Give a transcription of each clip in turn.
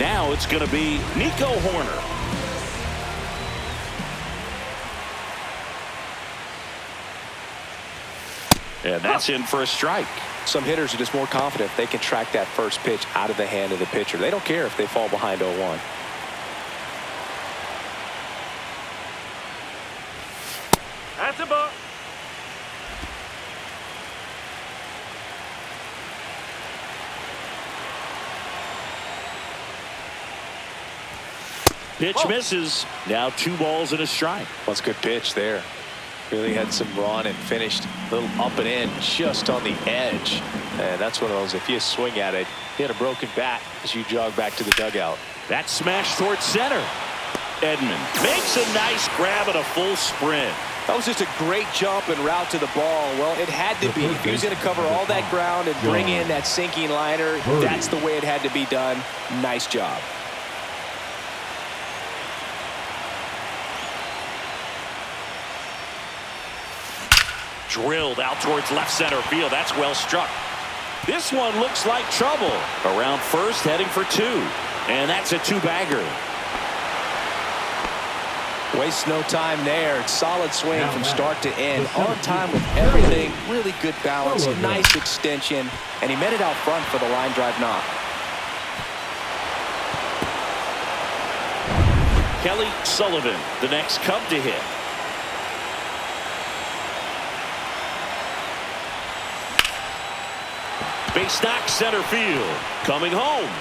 Now it's going to be Nico Horner. And that's in for a strike. Some hitters are just more confident if they can track that first pitch out of the hand of the pitcher. They don't care if they fall behind 0-1. That's a ball. Pitch misses. Now 2 balls and a strike. Well, it's a good pitch there. Really had some run and finished a little up and in just on the edge. And that's one of those, if you swing at it, you had a broken bat as you jog back to the dugout. That smash towards center. Edman makes a nice grab and a full sprint. That was just a great jump and route to the ball. Well, it had to be. If he was going to cover all that ground and bring in that sinking liner, that's the way it had to be done. Nice job. Drilled out towards left center field. That's well struck. This one looks like trouble. Around first, heading for 2. And that's a 2-bagger. Waste no time there. Solid swing from start to end. On time with everything. Really good balance. Nice extension. And he met it out front for the line drive knock. Kelly Sullivan, the next Cub to hit. Base knock center field. Coming home.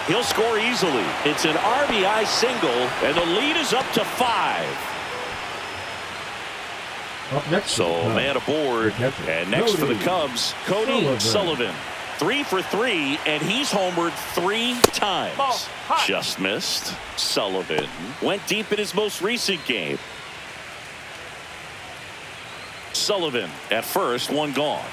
He'll score easily. It's an RBI single, and the lead is up to 5. Up next, so man aboard, and next for the Cubs, Cody Sullivan. 3 for 3, and he's homered 3 times. Just missed. Sullivan went deep in his most recent game. Sullivan at first, 1 gone.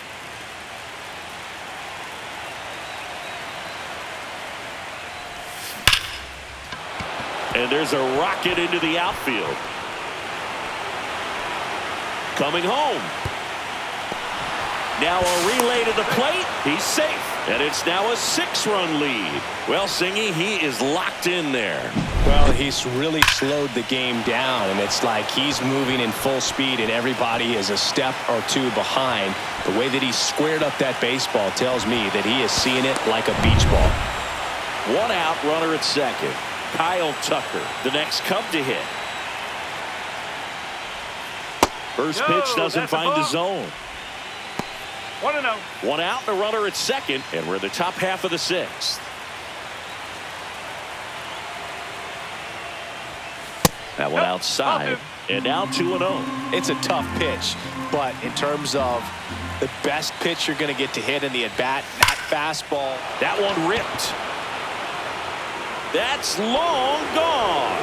And there's a rocket into the outfield. Coming home. Now a relay to the plate. He's safe. And it's now a 6-run lead. Well, Singy, he is locked in there. Well, he's really slowed the game down, and it's like he's moving in full speed, and everybody is a step or 2 behind. The way that he squared up that baseball tells me that he is seeing it like a beach ball. 1 out, runner at second. Kyle Tucker, the next Cub to hit. First pitch doesn't find the zone. 1-0. 1 out, and a runner at second, and we're in the top half of the 6th. That one outside, and now 2-0. It's a tough pitch, but in terms of the best pitch you're going to get to hit in the at-bat, not fastball. That one ripped. That's long gone.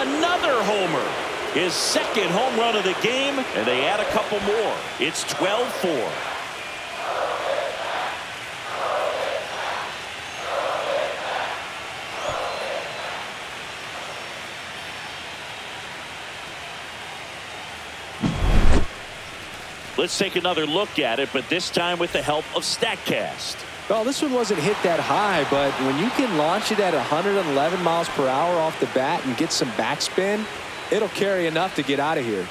Another homer. His 2nd home run of the game, and they add a couple more. It's 12-4. Let's take another look at it, but this time with the help of StatCast. Well, this one wasn't hit that high, but when you can launch it at 111 miles per hour off the bat and get some backspin, it'll carry enough to get out of here.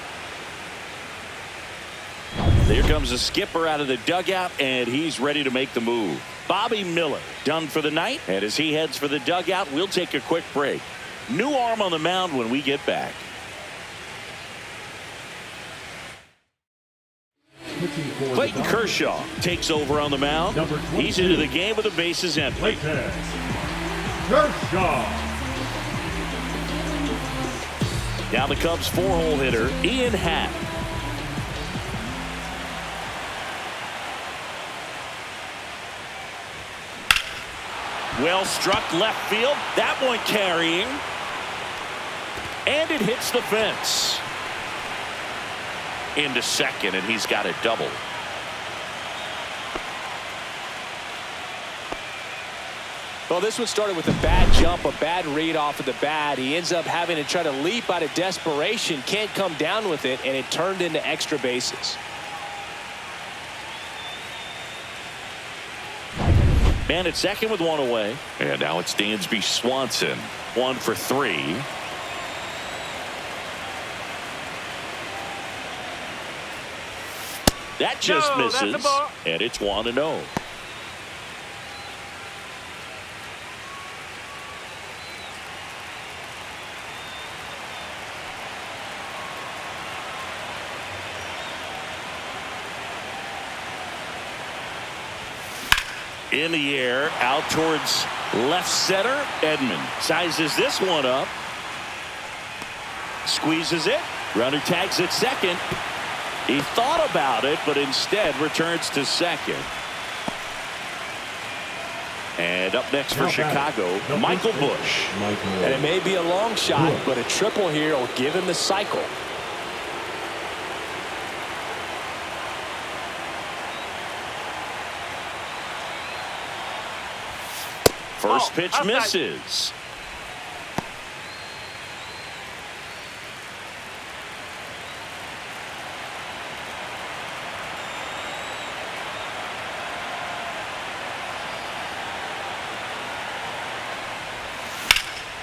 Here comes the skipper out of the dugout, and he's ready to make the move. Bobby Miller done for the night, and as he heads for the dugout, we'll take a quick break. New arm on the mound when we get back. Clayton Kershaw takes over on the mound. He's into the game with the bases empty. Kershaw. Now the Cubs 4-hole hitter, Ian Happ. Well struck left field. That one carrying. And it hits the fence. Into second, and he's got a double. Well, this one started with a bad jump, a bad read off of the bat. He ends up having to try to leap out of desperation, can't come down with it, and it turned into extra bases. Man at second with one away. And now it's Dansby Swanson. 1 for 3. That just misses. And it's 1-0. In the air, out towards left center. Edman sizes this one up. Squeezes it. Runner tags at second. He thought about it, but instead returns to second. And up next for Chicago, Michael Busch. And it may be a long shot, but a triple here will give him the cycle. First pitch misses.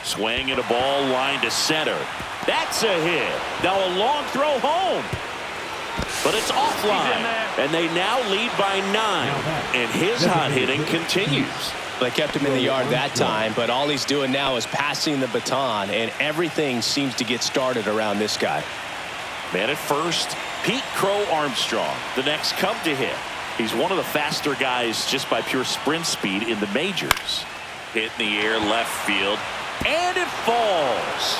Swing and a ball line to center. That's a hit. Now a long throw home. But it's offline. And they now lead by 9. And his hot hitting continues. They kept him in the yard that time, but all he's doing now is passing the baton, and everything seems to get started around this guy. Man at first, Pete Crow Armstrong, the next Cub to hit. He's one of the faster guys just by pure sprint speed in the majors. Hit in the air, left field, and it falls.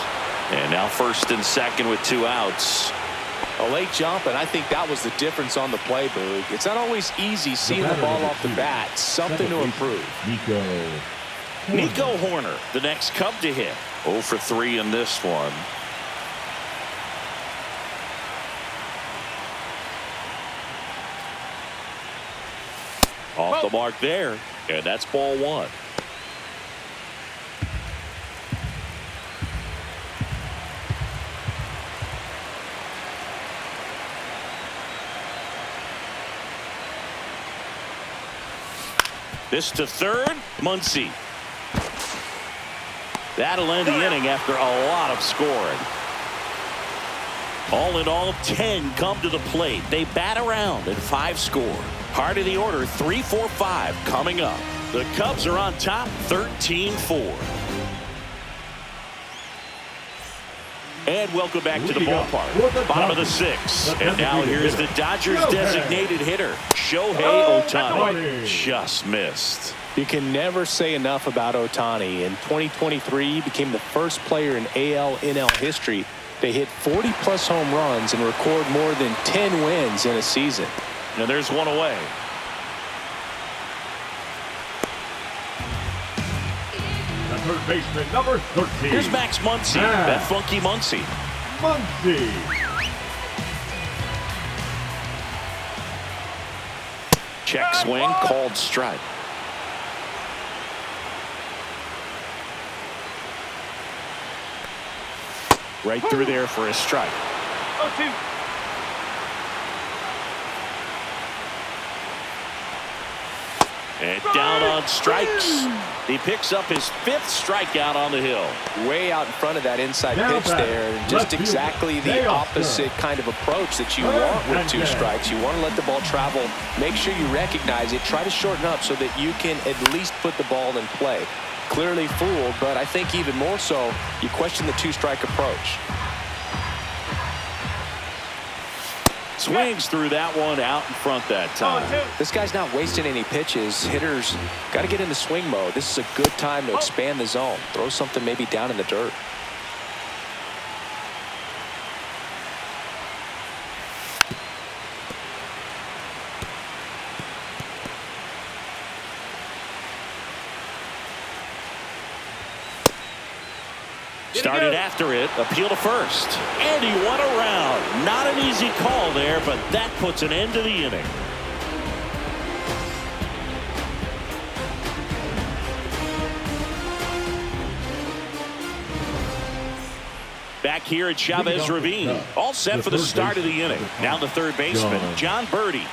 And now first and second with 2 outs. A late jump, and I think that was the difference on the play, Boog. It's not always easy seeing the ball off the bat. Something to improve. Nico Horner, the next Cub to hit. 0 for 3 in this one. Off the mark there, and that's ball 1. This to third, Muncy. That'll end the inning after a lot of scoring. All in all, 10 come to the plate. They bat around and 5 score. Heart of the order, 3-4-5 coming up. The Cubs are on top, 13-4. And welcome back to the ballpark. Bottom of the 6th. And now here's the Dodgers designated hitter, Shohei Ohtani. Just missed. You can never say enough about Ohtani. In 2023, he became the first player in AL/NL history to hit 40-plus home runs and record more than 10 wins in a season. Now there's one away. Third baseman number 13. Here's Max Muncy. That funky Muncy. Check swing, called strike. Right through there for a strike. 0-2. And down on strikes. He picks up his 5th strikeout on the hill. Way out in front of that inside pitch there. And just exactly the opposite kind of approach that you want with 2 strikes. You want to let the ball travel. Make sure you recognize it. Try to shorten up so that you can at least put the ball in play. Clearly fooled, but I think even more so, you question the 2-strike approach. Swings through that one out in front that time. This guy's not wasting any pitches. Hitters got to get into swing mode. This is a good time to expand the zone. Throw something maybe down in the dirt. Started after it, appeal to first. And he won around. Not an easy call there, but that puts an end to the inning. Back here at Chavez Ravine. All set for the start of the inning. Now the third baseman, John Birdie.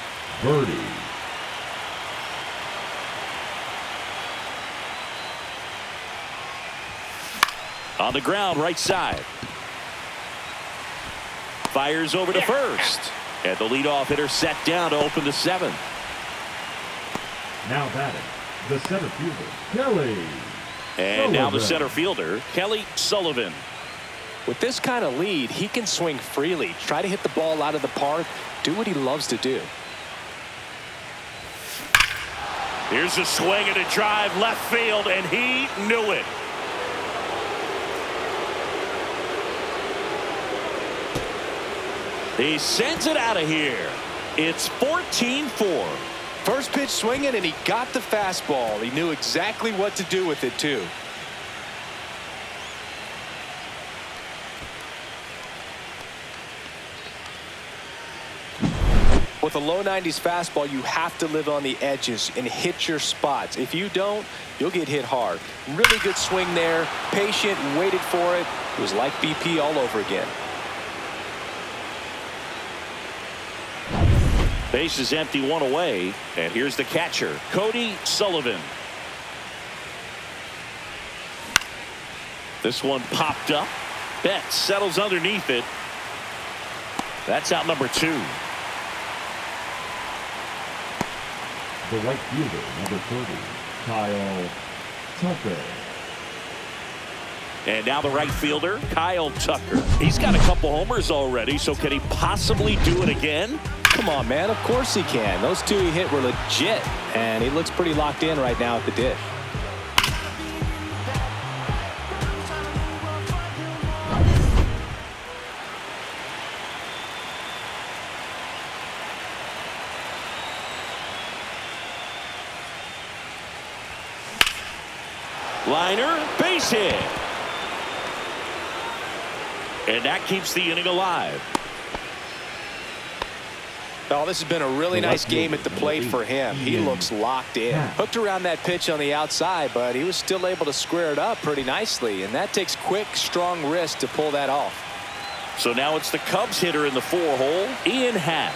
On the ground, right side. Fires over to first. And the leadoff hitter set down to open the 7th. Now batting, the center fielder, Kelly. And now the center fielder, Kelly Sullivan. With this kind of lead, he can swing freely, try to hit the ball out of the park, do what he loves to do. Here's a swing and a drive left field, and he knew it. He sends it out of here. It's 14-4. First pitch swinging, and he got the fastball. He knew exactly what to do with it, too. With a low 90s fastball, you have to live on the edges and hit your spots. If you don't, you'll get hit hard. Really good swing there. Patient, waited for it. It was like BP all over again. Base is empty, 1 away. And here's the catcher, Cody Sullivan. This one popped up. Betts settles underneath it. That's out number 2. The right fielder, number 30, Kyle Tucker. And now the right fielder, Kyle Tucker. He's got a couple homers already, so can he possibly do it again? Come on, man. Of course he can. Those 2 he hit were legit, and he looks pretty locked in right now at the dish. Liner, base hit. And that keeps the inning alive. Oh, this has been a really nice game at the plate for him. He looks locked in. Hooked around that pitch on the outside, but he was still able to square it up pretty nicely. And that takes quick, strong wrist to pull that off. So now it's the Cubs hitter in the 4-hole, Ian Happ.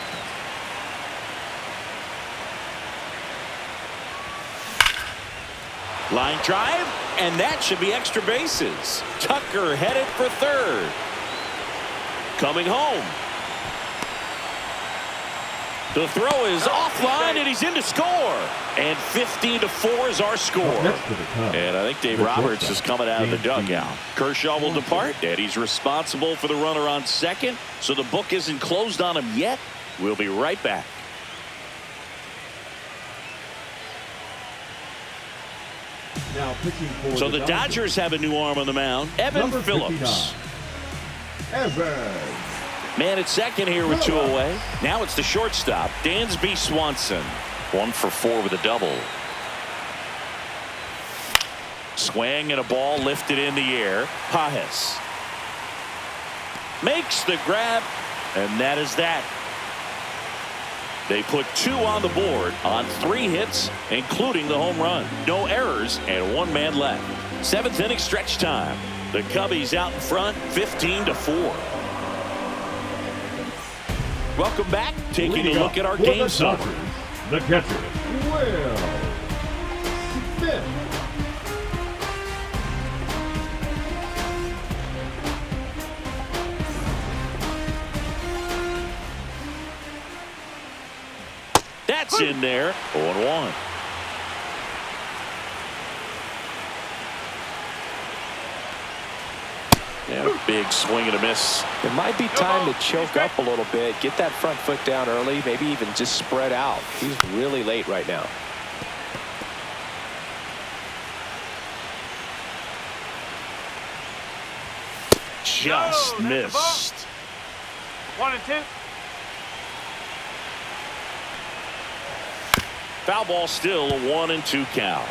Line drive, and that should be extra bases. Tucker headed for third. Coming home. The throw is offline, and he's in to score. And 15-4 is our score. And I think Dave Roberts is coming out of the dugout. Kershaw will depart, and he's responsible for the runner on second. So the book isn't closed on him yet. We'll be right back. Now pitching for so the Dodgers have a new arm on the mound, Evan Phillips. Man at second here with 2 away. Now it's the shortstop, Dansby Swanson. 1 for 4 with a double. Swing and a ball lifted in the air. Pajes makes the grab, and that is that. They put 2 on the board on 3 hits, including the home run. No errors and 1 man left. 7th inning stretch time. The Cubbies out in front, 15-4. Welcome back. Taking a look at our game summary. The catcher, Will Smith. That's in there. 0-1. And a big swing and a miss. It might be time to choke up a little bit, get that front foot down early, maybe even just spread out. He's really late right now. Just missed. 1-2. Foul ball still, a 1-2 count.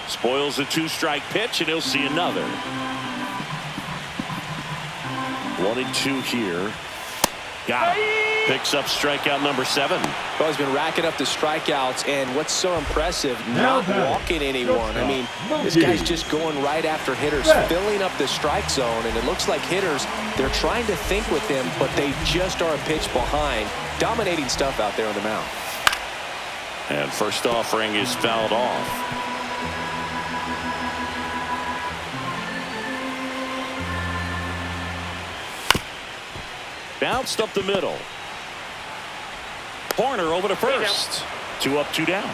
Spoils the 2-strike pitch, and he'll see another. 1-2 here. Got it. Picks up strikeout number 7. Well, he's been racking up the strikeouts, and what's so impressive, not walking anyone. I mean, this guy's just going right after hitters, filling up the strike zone, and it looks like hitters, they're trying to think with him, but they just are a pitch behind. Dominating stuff out there on the mound. And first offering is fouled off. Bounced up the middle. Horner over to first. 2 up, 2 down.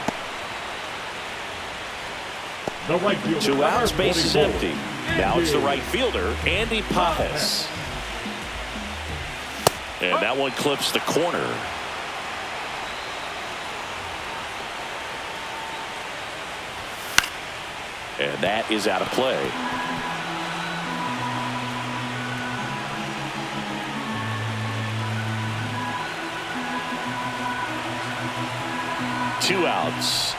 The right fielder, 2 outs, base is empty. Now it's the right fielder, Andy Pajes. And that one clips the corner. And that is out of play. Two outs.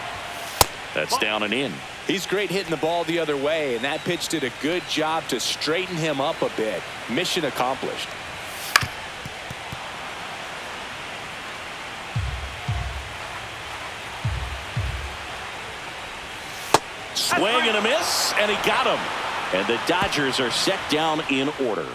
That's down and in. He's great hitting the ball the other way, and that pitch did a good job to straighten him up a bit. Mission accomplished. Swing and a miss, and he got him. And the Dodgers are set down in order.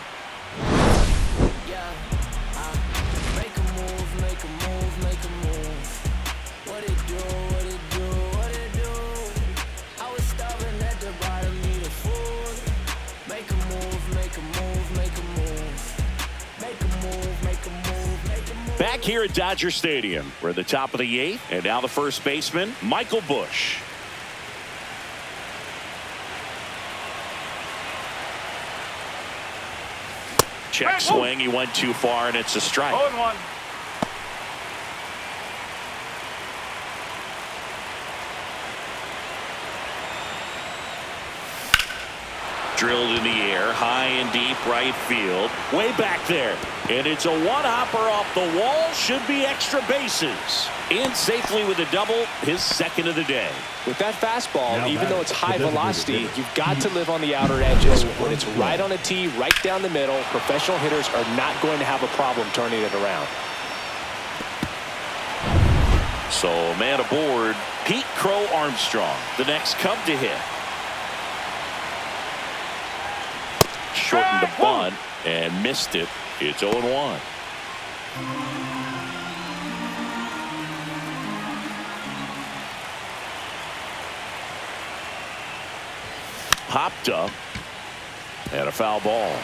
Back here at Dodger Stadium, we're at the top of the 8th, and now the first baseman, Michael Busch. Check swing, he went too far, and it's a strike. 0-1. Drilled in the air, high and deep right field. Way back there. And it's a one-hopper off the wall. Should be extra bases. In safely with a double, his second of the day. With that fastball, even though it's high velocity, you've got to live on the outer edges. When it's right on a tee, right down the middle, professional hitters are not going to have a problem turning it around. So, man aboard, Pete Crow Armstrong, the next Cub to hit. Shortened the bunt and missed it. It's 0-1. Popped up and a foul ball.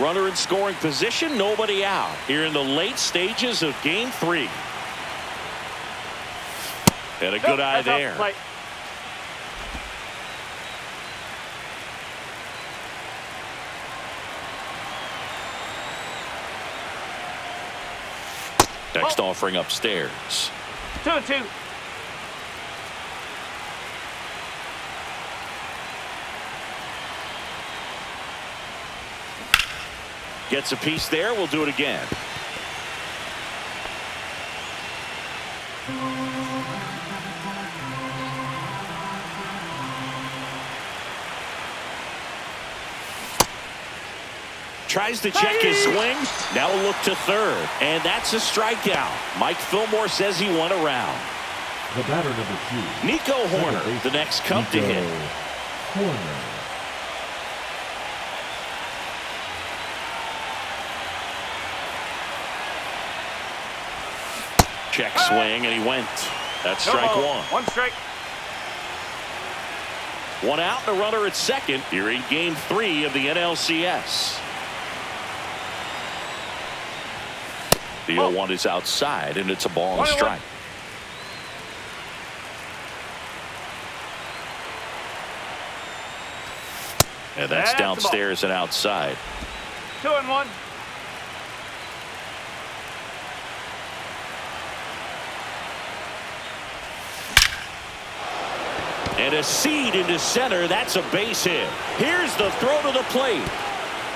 Runner in scoring position, nobody out here in the late stages of game 3. And a good eye there. Next offering upstairs. 2-2. Gets a piece there. We'll do it again. Tries to check his swing. Now a look to third. And that's a strikeout. Mike Fillmore says he won a round. The batter number 2. Nico Horner, the next Cub to hit. Horner. Check swing, and he went. That's strike 1. 1 strike. 1 out and a runner at second here in game 3 of the NLCS. The 0-1 is outside, and it's a ball and a strike. And that's downstairs and outside. 2-1. And a seed into center. That's a base hit. Here's the throw to the plate.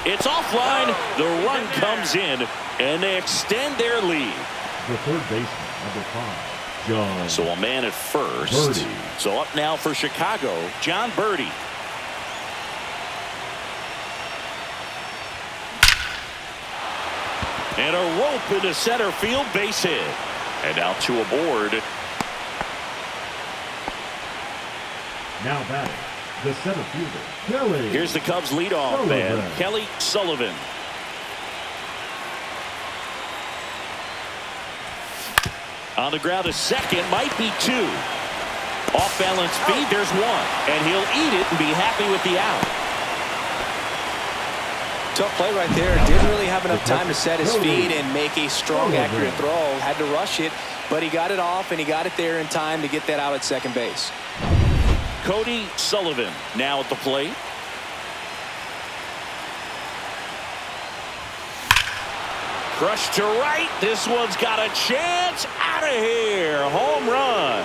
It's offline. The run comes in, and they extend their lead. The third baseman, number 5, John. So a man at first. Birdie. So up now for Chicago, John Birdie. And a rope into center field, base hit. And now 2 aboard. Now batting, the center fielder, Kelly. Here's the Cubs leadoff man, Kelly Sullivan. On the ground, a second, might be two. Off-balance feed, there's one. And he'll eat it and be happy with the out. Tough play right there. Didn't really have enough time to set his feet and make a strong, accurate throw. Had to rush it, but he got it off, and he got it there in time to get that out at second base. Cody Sullivan now at the plate. Crushed to right. This one's got a chance. Out of here. Home run.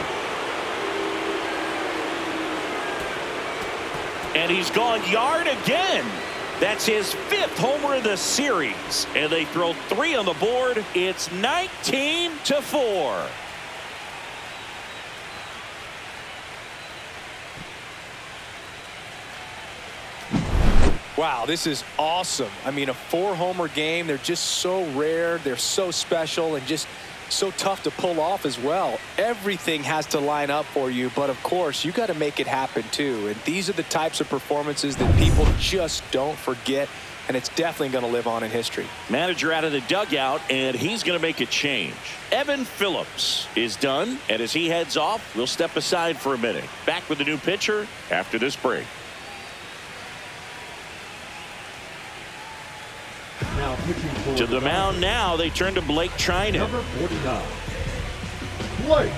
And he's gone yard again. That's his 5th homer of the series. And they throw 3 on the board. It's 19-4. Wow, this is awesome. I mean, a 4-homer game. They're just so rare. They're so special and just so tough to pull off as well. Everything has to line up for you, but of course, you got to make it happen too. And these are the types of performances that people just don't forget, and it's definitely going to live on in history. Manager out of the dugout, and he's going to make a change. Evan Phillips is done, and as he heads off, we'll step aside for a minute. Back with the new pitcher after this break. Now pitching for To the mound now, they turn to Blake Trinan. Number 49. Blake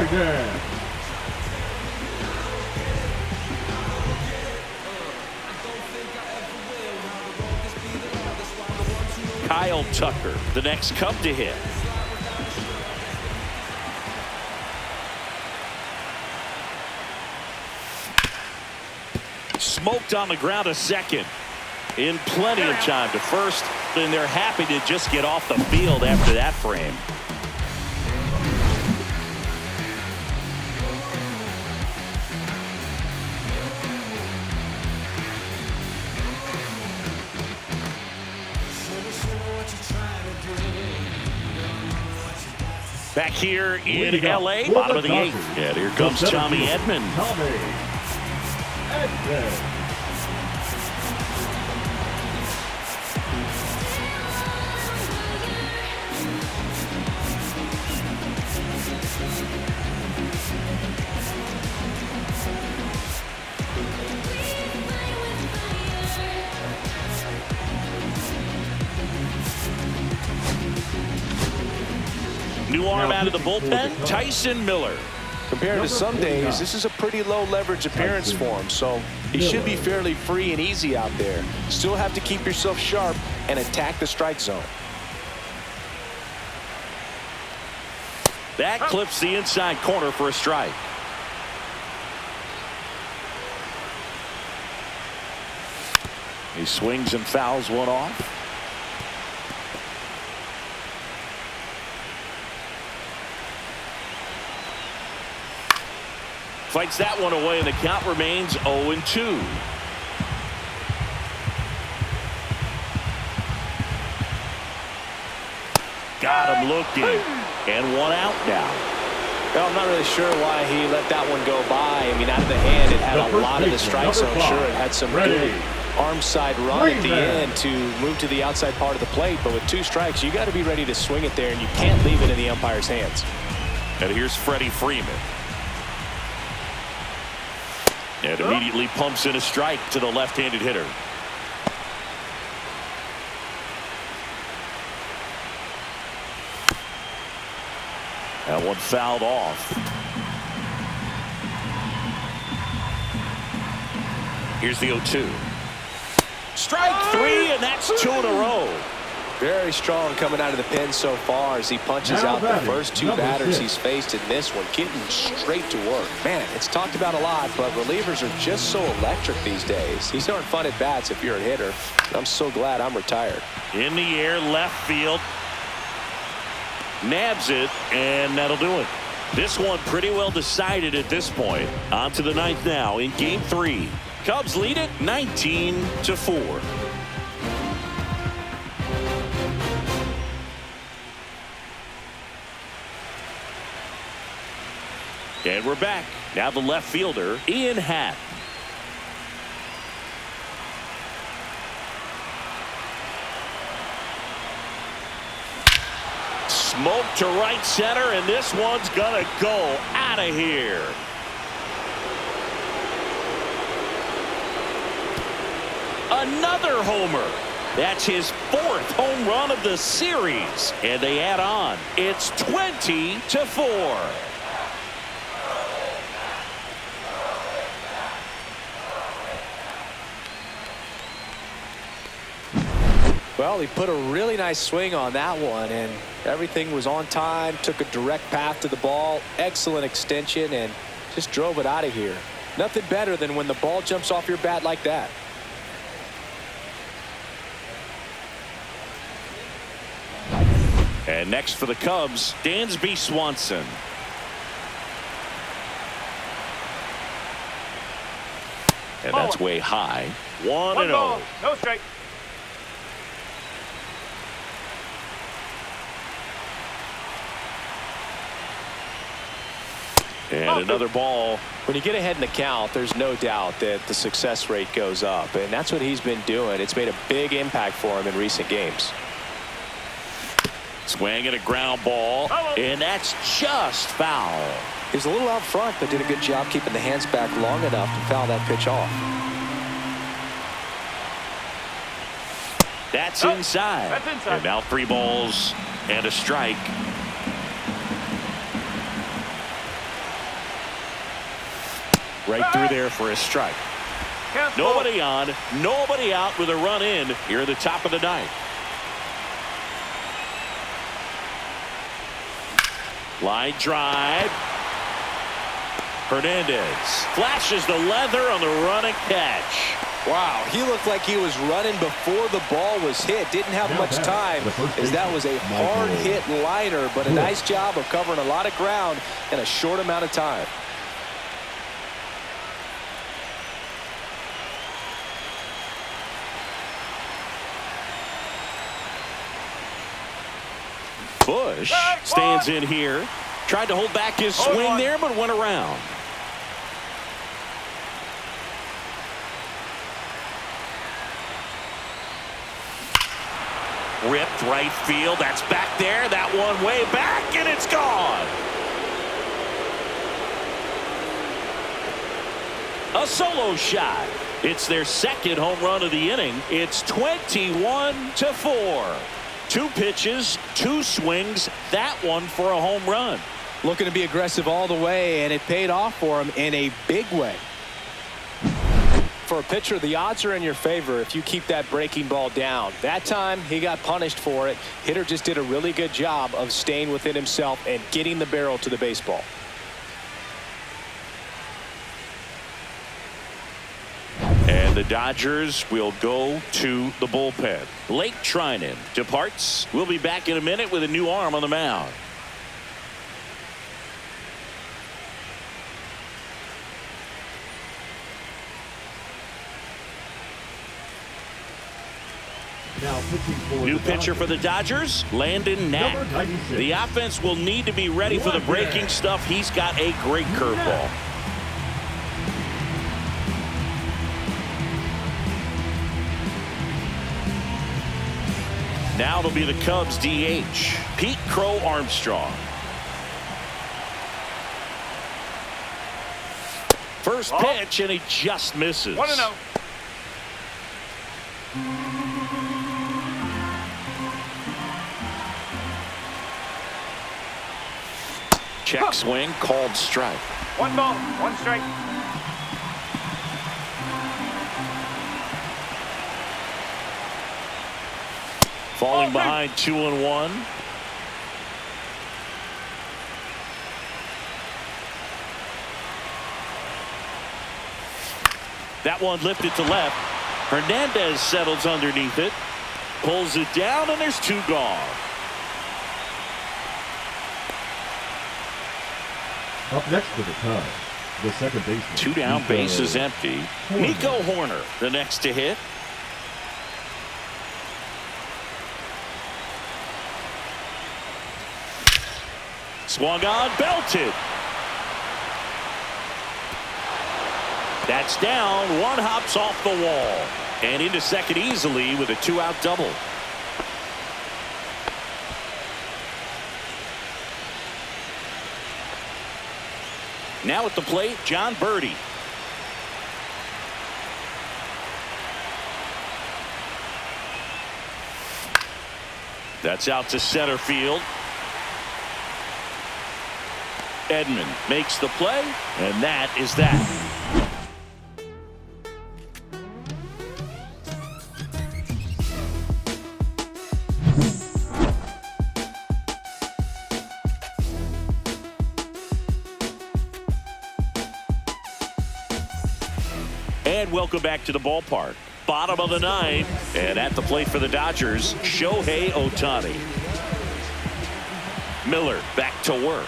Trinan. Kyle Tucker, the next Cub to hit. Smoked on the ground, a second. In plenty of time to first, and they're happy to just get off the field after that frame. Back here in L.A., bottom of the 8th. And here comes Tommy Edman. Tommy Edman. New arm out of the bullpen, Tyson Miller. Compared to some days, this is a pretty low leverage appearance for him, so he should be fairly free and easy out there. Still have to keep yourself sharp and attack the strike zone. That clips the inside corner for a strike. He swings and fouls one off. Fights that one away, and the count remains 0-2. Got him looking, and one out now. Well, I'm not really sure why he let that one go by. I mean, out of the hand, it had a lot of the strike zone. Sure, it had some good arm side run at the end to move to the outside part of the plate, but with 2 strikes, you got to be ready to swing it there, and you can't leave it in the umpire's hands. And here's Freddie Freeman. And immediately pumps in a strike to the left-handed hitter. That one fouled off. Here's the 0-2. Strike 3, and that's 2 in a row. Very strong coming out of the pen so far as he punches out the first 2 batters he's faced in this one, getting straight to work. Man, it's talked about a lot, but relievers are just so electric these days. These aren't fun at bats if you're a hitter. I'm so glad I'm retired. In the air, left field. Nabs it, and that'll do it. This one pretty well decided at this point. On to the 9th now in Game 3. Cubs lead it 19-4. And we're back. Now the left fielder, Ian Happ. Smoke to right center, and this one's gonna go out of here. Another homer. That's his 4th home run of the series, and they add on. It's 20-4. Well, he put a really nice swing on that one, and everything was on time, took a direct path to the ball, excellent extension, and just drove it out of here. Nothing better than when the ball jumps off your bat like that. And next for the Cubs, Dansby Swanson. And that's way high. 1-0. No strike. And another ball. When you get ahead in the count, there's no doubt that the success rate goes up, and that's what he's been doing. It's made a big impact for him in recent games. Swing and a ground ball, and that's just foul. He was a little out front, but did a good job keeping the hands back long enough to foul that pitch off. That's inside. That's inside. And now 3 balls and a strike. Right through there for a strike. Nobody on, nobody out with a run in here at the top of the 9th. Line drive. Hernandez flashes the leather on the run and catch. Wow, he looked like he was running before the ball was hit. Didn't have much time, as that was a hard hit liner, but a nice job of covering a lot of ground in a short amount of time. Bush stands in here. Tried to hold back his swing there, but went around. Ripped right field. That's back there. That one way back, and it's gone. A solo shot. It's their 2nd home run of the inning. It's 21-4. 2 pitches, 2 swings, that one for a home run. Looking to be aggressive all the way, and it paid off for him in a big way. For a pitcher, the odds are in your favor if you keep that breaking ball down. That time, he got punished for it. Hitter just did a really good job of staying within himself and getting the barrel to the baseball. And the Dodgers will go to the bullpen. Blake Trinan departs. We'll be back in a minute with a new arm on the mound. Now pitching for New the pitcher for the Dodgers, Landon Knack. Number 96. The offense will need to be ready for the breaking stuff. He's got a great curveball. Now it'll be the Cubs DH, Pete Crow Armstrong. First pitch, and he just misses. 1-0. Check swing, called strike. 1 ball, 1 strike. Falling behind 2-1. That one lifted to left. Hernandez settles underneath it. Pulls it down, and there's 2 gone. Up next for the Cubs, the second baseman. 2 down, bases empty. Nico Horner, the next to hit. Swung on, belted. That's down. 1 hops off the wall. And into second easily with a 2-out double. Now at the plate, John Birdie. That's out to center field. Edman makes the play, and that is that. And welcome back to the ballpark. Bottom of the ninth, and at the plate for the Dodgers, Shohei Ohtani. Miller back to work.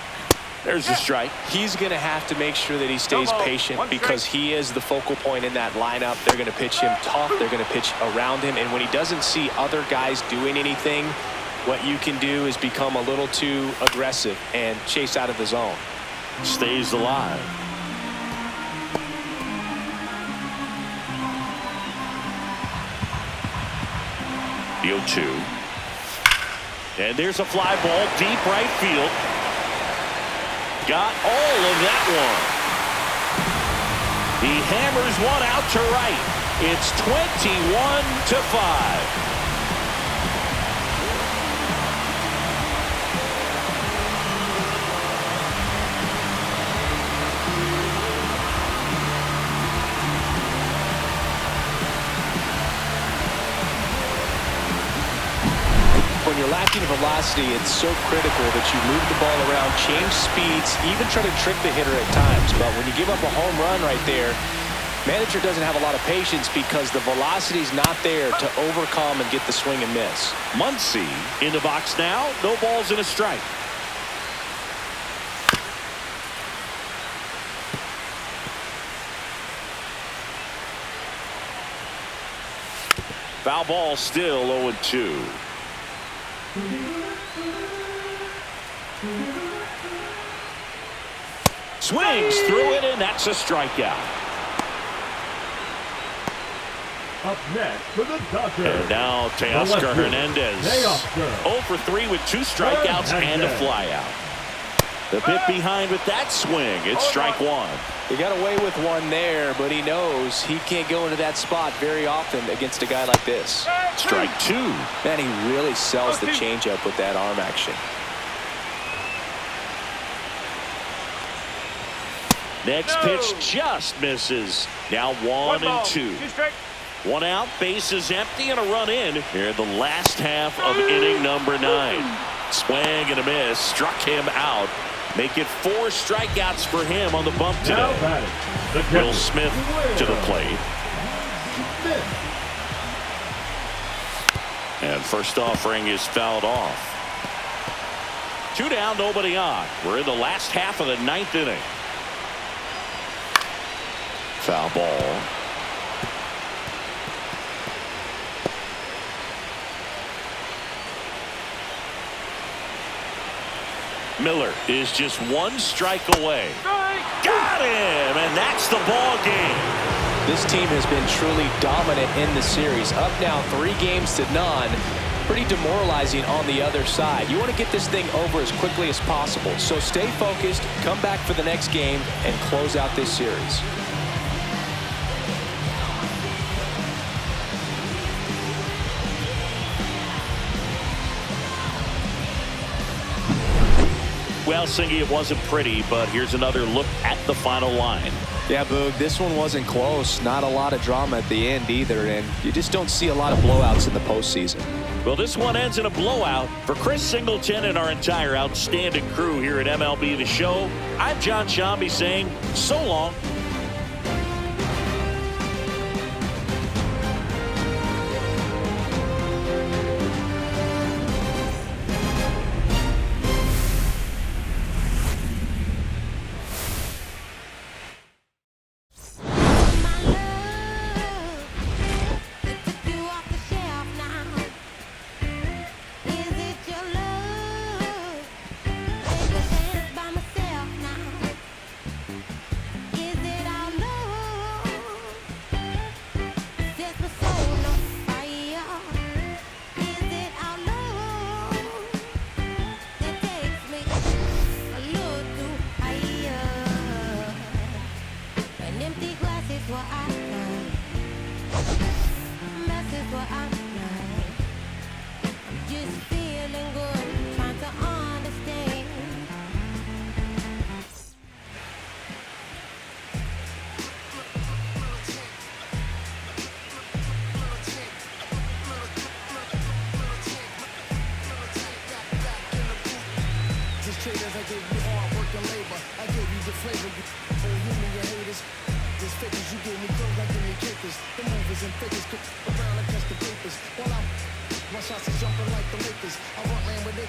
There's a strike. He's going to have to make sure that he stays patient because he is the focal point in that lineup. They're going to pitch him tough. They're going to pitch around him. And when he doesn't see other guys doing anything, what you can do is become a little too aggressive and chase out of the zone. Stays alive. The 0-2. And there's a fly ball deep right field. Got all of that one. He hammers one out to right. It's 21-5. When you're lacking velocity, it's so critical that you move the ball around, change speeds, even try to trick the hitter at times. But when you give up a home run right there, manager doesn't have a lot of patience because the velocity's not there to overcome and get the swing and miss. Muncy in the box now. No balls and a strike. Foul ball, still 0-2. Swings through it, and that's a strikeout. Up next for the Dodgers. And now Teoscar Hernandez. 0 for 3 with 2 strikeouts and a flyout. The bit behind with that swing. It's strike one. He got away with one there, but he knows he can't go into that spot very often against a guy like this. Strike two. Man, he really sells the changeup with that arm action. Next pitch just misses. Now 1-2. 1 out, bases empty, and a run in here in the last half of inning number 9. Swing and a miss. Struck him out. Make it 4 strikeouts for him on the bump today. Will Smith to the plate. And first offering is fouled off. 2 down, nobody on. We're in the last half of the 9th inning. Foul ball. Miller is just 1 strike away. Got him, and that's the ball game. This team has been truly dominant in the series. Up now 3-0. Pretty demoralizing on the other side. You want to get this thing over as quickly as possible. So stay focused, come back for the next game, and close out this series. Well, Singy, it wasn't pretty, but here's another look at the final line. Yeah, Boog, this one wasn't close. Not a lot of drama at the end either, and you just don't see a lot of blowouts in the postseason. Well, this one ends in a blowout. For Chris Singleton and our entire outstanding crew here at MLB The Show, I'm John Shambi saying so long. Is it flavor. Oh, you and your haters. This figures, you give me clothes like give me capers. The movers and figures around and catch the papers. While I'm, my shots is jumping like the Lakers. I run land with it.